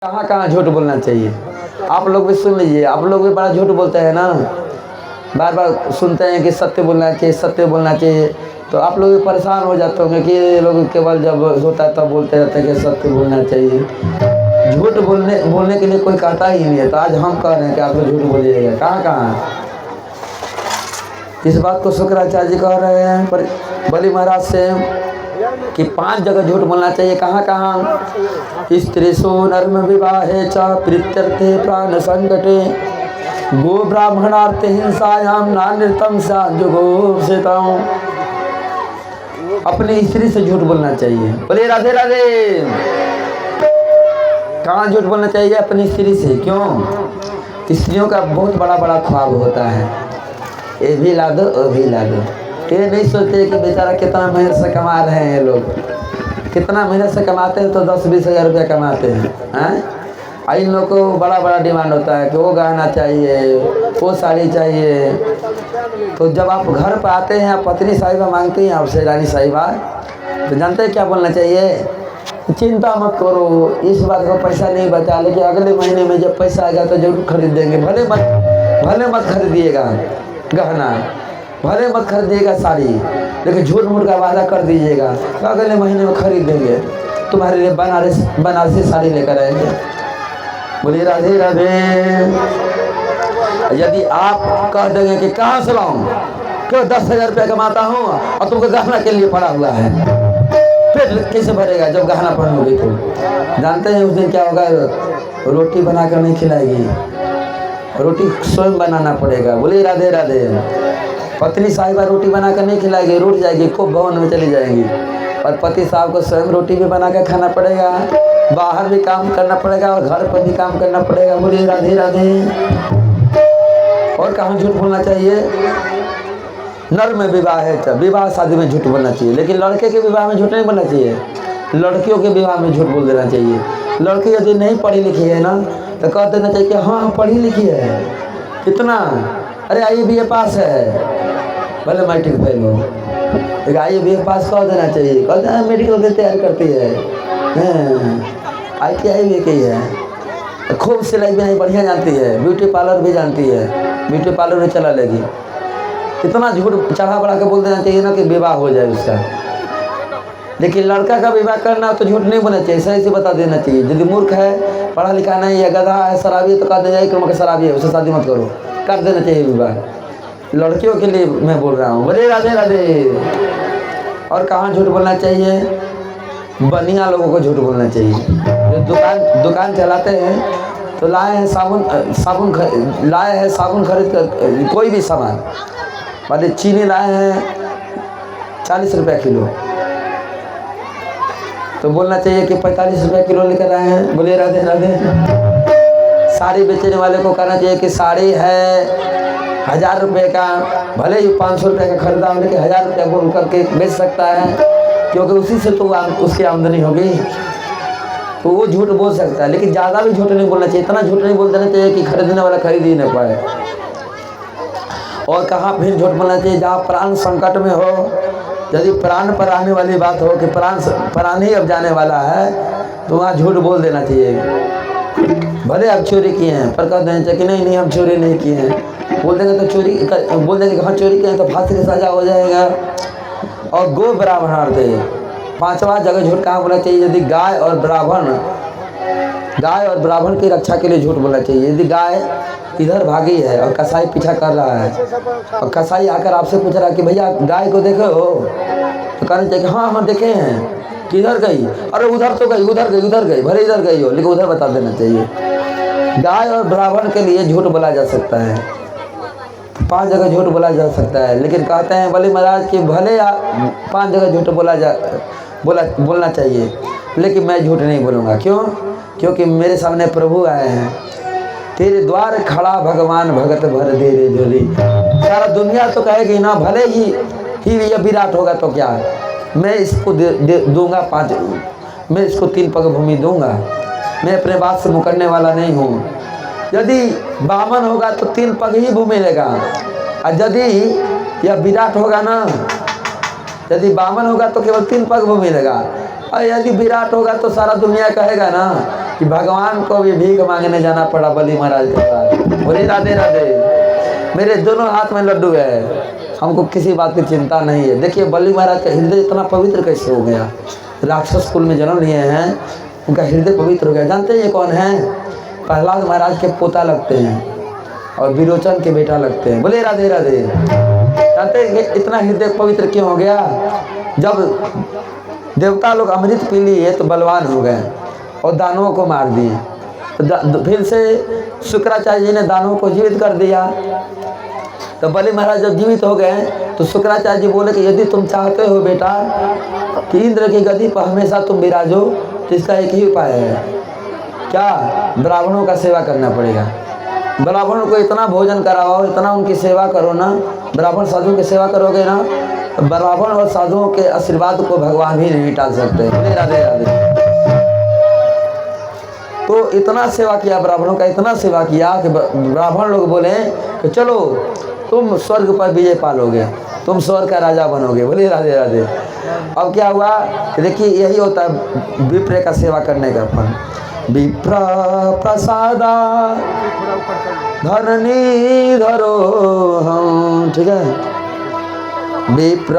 कहाँ कहाँ झूठ बोलना चाहिए। आप लोग भी सुन लीजिए, आप लोग भी बड़ा झूठ बोलते हैं ना, बार बार सुनते हैं कि सत्य बोलना चाहिए, सत्य बोलना चाहिए। तो आप लोग भी परेशान हो जाते होंगे कि ये लोग केवल जब होता है तब बोलते रहते हैं कि सत्य बोलना चाहिए। झूठ बोलने के लिए कोई कहता ही नहीं है, तो आज हम कह रहे हैं कि आप लोग झूठ बोलिएगा। कहाँ कहाँ इस बात को शुक्राचार्य जी कह रहे हैं पर बलि महाराज से कि 5 जगह झूठ बोलना चाहिए। कहाँ कहाँ? स्त्रीषु नर्म विवाहे च प्रीत्यर्थे प्राण संकटे गो ब्राह्मणार्थ हिंसायाम नान्यतम जुगोषितम्। अपनी स्त्री से झूठ बोलना चाहिए। बोलिए राधे राधे। कहाँ झूठ बोलना चाहिए? अपनी स्त्री से। क्यों? स्त्रियों का बहुत बड़ा बड़ा ख्वाब होता है, ये भी ला दो वो भी ला दो। ये नहीं सोचते कि बेचारा कितना मेहनत से कमा रहे हैं। लोग कितना मेहनत से कमाते हैं तो 10-20 हज़ार रुपया कमाते हैं। इन लोग को बड़ा बड़ा डिमांड होता है कि वो गहना चाहिए, वो साड़ी चाहिए। तो जब आप घर पर आते हैं, पत्नी साहिबा मांगती हैं आपसे, रानी साहिबा, तो जानते हैं क्या बोलना चाहिए? चिंता मत करो, इस बात का पैसा नहीं बचा, लेकिन अगले महीने में जब पैसा आएगा तो जरूर खरीद देंगे। भले मत खरीदिएगा गहना, भले मत खरीदिएगा साड़ी, लेकिन झूठ मूठ का वादा कर दीजिएगा तो अगले महीने में खरीद देंगे, तुम्हारे लिए बनारसी साड़ी लेकर आएंगे। बोलिए राधे राधे। यदि आप कह देंगे कि कहाँ से लाऊं, क्यों 10,000 रुपया कमाता हूँ और तुमको गहना के लिए पड़ा हुआ है, पेट कैसे भरेगा जब गहना पहनोगे? तो जानते हैं उस दिन क्या होगा? रोटी बना कर नहीं खिलाएगी, रोटी स्वयं बनाना पड़ेगा। बोलिए राधे राधे। पत्नी साहिबा रोटी बनाकर नहीं खिलाएगी, रूठ जाएगी, खूब भवन में चली जाएंगी। और पति साहब को स्वयं रोटी भी बना कर खाना पड़ेगा, बाहर भी काम करना पड़ेगा और घर पर भी काम करना पड़ेगा। बोलिए राधे राधे। और कहाँ झूठ बोलना चाहिए? नर में विवाह है, विवाह शादी में झूठ बोलना चाहिए, लेकिन लड़के के विवाह में झूठ नहीं बोलना चाहिए। लड़कियों के विवाह में झूठ बोल देना चाहिए। लड़की यदि नहीं पढ़ी लिखी है ना, तो कह देना चाहिए कि हाँ पढ़ी लिखी है। कितना? अरे IABA पास है, भले मैट्रिक फेल हो, लेकिन IABA पास कर देना चाहिए। कह देना मेडिकल की तैयारी करती है, ITI भी की है, खूब सिलाई भी नहीं बढ़िया जानती है, ब्यूटी पार्लर भी जानती है, ब्यूटी पार्लर भी चला लेगी। इतना झूठ चढ़ा बढ़ा के बोल देना चाहिए ना कि विवाह हो जाए उसका। लेकिन लड़का का विवाह करना तो झूठ नहीं बोलना चाहिए, सही से बता देना चाहिए। यदि मूर्ख है, पढ़ा लिखा नहीं है, गधा है, शराबी है, तो कह देना चाहिए कि शराबी है, उससे शादी मत करो, कर देना चाहिए विवाह। लड़कियों के लिए मैं बोल रहा हूँ। बोले राधे राधे। और कहाँ झूठ बोलना चाहिए? बनिया लोगों को झूठ बोलना चाहिए। जो दुकान चलाते हैं तो लाए हैं साबुन खरीद कर, कोई भी सामान, मतलब चीनी लाए हैं 40 रुपया किलो, तो बोलना चाहिए कि 45 रुपया किलो लेकर आए हैं। बोलिए राधे राधे। साड़ी बेचने वाले को कहना चाहिए कि साड़ी है 1000 रुपये का, भले ही 500 रुपये का खरीदा हो, लेकिन 1000 रुपया बोल करके बेच सकता है, क्योंकि उसी से तो उसकी आमदनी होगी, तो वो झूठ बोल सकता है। लेकिन ज़्यादा भी झूठ नहीं बोलना चाहिए, इतना झूठ नहीं बोल देना चाहिए कि खरीदने वाला खरीद ही नहीं पाए। और कहाँ फिर झूठ बोलना चाहिए? जहाँ प्राण संकट में हो, यदि प्राण पर आने वाली बात हो कि प्राण ही अब जाने वाला है, तो वहाँ झूठ बोल देना चाहिए। भले आप चोरी किए हैं पर कह देना चाहिए कि नहीं हम चोरी नहीं किए हैं। बोल देंगे तो बोल देंगे कि हाँ चोरी किए हैं तो फांसी की सजा हो जाएगा। और गो ब्राह्मणार्थ, 5वां जगह झूठ कहाँ बोलना चाहिए? यदि गाय और ब्राह्मण की रक्षा के लिए झूठ बोलना चाहिए। यदि गाय इधर भागी है और कसाई पीछा कर रहा है, और कसाई आकर आपसे पूछ रहा है कि भैया गाय को देखे हो, तो कहना चाहिए कि हाँ देखे हैं। किधर गई? अरे उधर तो गई, उधर गई, भले इधर गई हो, लेकिन उधर बता देना चाहिए। गाय और ब्राह्मण के लिए झूठ बोला जा सकता है, 5 जगह झूठ बोला जा सकता है। लेकिन कहते हैं बलि महाराज कि भले 5 जगह झूठ बोलना चाहिए, लेकिन मैं झूठ नहीं बोलूँगा। क्यों? क्योंकि मेरे सामने प्रभु आए हैं। तेरे द्वार खड़ा भगवान भगत भर दे रे झोली। सारा दुनिया तो कहेगी ना, भले ही ये विराट होगा तो क्या, मैं इसको दूंगा 5, मैं इसको 3 पग भूमि दूंगा। मैं अपने बात से मुकरने वाला नहीं हूँ। यदि बामन होगा तो 3 पग ही भूमि लेगा, और यदि यह विराट होगा ना, यदि बामन होगा तो केवल 3 पग भूमि लेगा, और यदि विराट होगा तो सारा दुनिया कहेगा ना कि भगवान को भी भीख मांगने जाना पड़ा बलि महाराज के पास। बोले राधे राधे। मेरे दोनों हाथ में लड्डू है, हमको किसी बात की चिंता नहीं है। देखिए बलि महाराज का हृदय इतना पवित्र कैसे हो गया। राक्षस कुल में जन्म लिए हैं, उनका हृदय पवित्र हो गया। जानते हैं ये कौन है? प्रहलाद महाराज के पोता लगते हैं और विरोचन के बेटा लगते हैं। बोले राधे राधे। जानते हैं इतना हृदय पवित्र क्यों हो गया? जब देवता लोग अमृत पी लिए तो बलवान हो गए और दानवों को मार दिए। तो फिर से शुक्राचार्य जी ने दानवों को जीवित कर दिया। तो बलि महाराज जब जीवित हो गए तो शुक्राचार्य जी बोले कि यदि तुम चाहते हो बेटा कि इंद्र की गद्दी पर हमेशा तुम विराजो तो इसका एक ही उपाय है। क्या? ब्राह्मणों का सेवा करना पड़ेगा। ब्राह्मणों को इतना भोजन कराओ, इतना उनकी सेवा करो ना। ब्राह्मण साधुओं की सेवा करोगे ना, ब्राह्मण और साधुओं के आशीर्वाद को भगवान भी नहीं टाल सकते। राधे राधे। तो इतना सेवा किया ब्राह्मणों का, इतना सेवा किया कि ब्राह्मण लोग बोले कि चलो तुम स्वर्ग पर विजय पालोगे, तुम स्वर्ग का राजा बनोगे। बोले राधे राधे। अब क्या हुआ कि देखिए यही होता है विप्र का सेवा करने का फल। विप्र प्रसादा धरनी धरो हम। ठीक है। विप्र